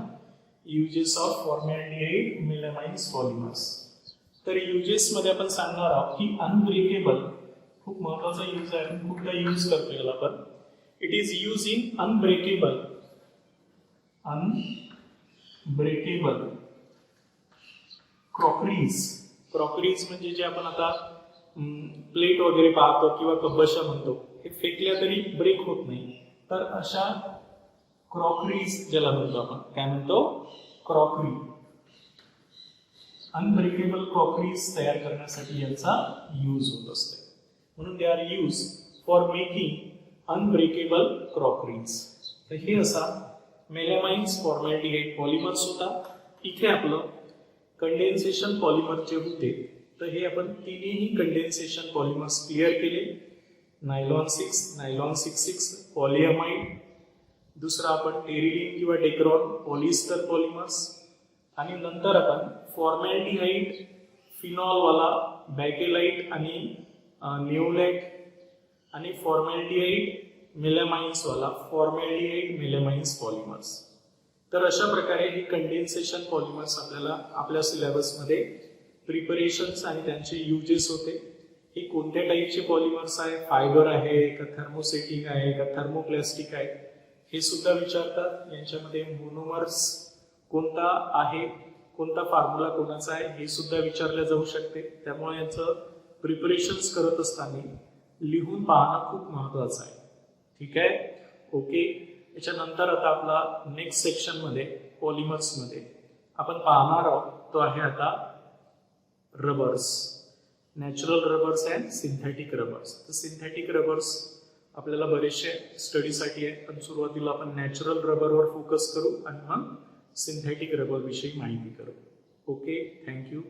युजेस ऑफ फॉर्मॅल्डिहाइड मेलॅमाइन्स पॉलिमर्स, तर युजेस मध्ये आपण सांगणार आहोत की अनब्रेकेबल, खूप महत्वाचा यूज आहे, आपण खूपदा यूज करतो याला आपण. It is use in unbreakable crockeries. Crockeries म्हणजे जे आपण आता प्लेट वगैरे पाहतो किंवा कब्बशा म्हणतो, हे फेकल्या तरी ब्रेक होत नाही, तर अशा क्रॉकरीज ज्याला म्हणतो आपण, काय म्हणतो, क्रॉकरी. अनब्रेकेबल क्रॉकरीज तयार करण्यासाठी याचा यूज होत असते. म्हणून दे are use for making unbreakable crockeries. तर हे असा मेलॅमाइन्स फॉर्मॅल्डिहाइड पॉलिमर्स होता. इथे आपलं कंडेन्सेशन पॉलिमर जे होते तर हे आपण तिन्ही कंडेन्सेशन पॉलिमर्स क्लिअर केले. नायलॉन 6, नायलॉन 6,6, पॉलिअमाइड, दुसरा आपण टेरिलिन किंवा डेक्रॉन पॉलिस्टर पॉलिमर्स, आणि नंतर आपण फॉर्मॅल्डिहाइड फिनॉलवाला बॅकेलाइट आणि न्यूलॅक, आणि फॉर्मॅल्डिहाइड मेलॅमाइन्स वाला फॉर्मॅल्डिहाइड मेलॅमाइन्स पॉलिमर्स. तर अशा प्रकारे हे कंडेन्सेशन पॉलिमर्स आपल्याला आपल्या सिलेबसमध्ये प्रिपरेशन्स आणि त्यांचे युजेस होते. हे कोणत्या टाईपचे पॉलिमर्स आहे, फायबर आहे का थर्मोसेटिक आहे का थर्मोप्लास्टिक आहे, हे सुद्धा विचारतात. यांच्यामध्ये मोनोमर्स कोणता आहे, कोणता फॉर्म्युला कोणाचा आहे हे सुद्धा विचारले जाऊ शकते. त्यामुळे याचं प्रिपरेशन्स करत असताना लिहून पाहणं खूप महत्वाचं आहे. ठीक आहे, ओके. याच्यानंतर आता आपला नेक्स्ट सेक्शन मध्ये पॉलिमर्स मध्ये आपण पाहणार आहोत तो आहे आता rubbers, natural rubbers and synthetic rubbers. तर सिंथेटिक रबर्स आपल्याला बरेचसे स्टडीसाठी आहे, पण सुरुवातीला आपण नॅचरल रबरवर फोकस करू आणि मग सिंथेटिक रबर विषयी माहिती करू. Okay, thank you.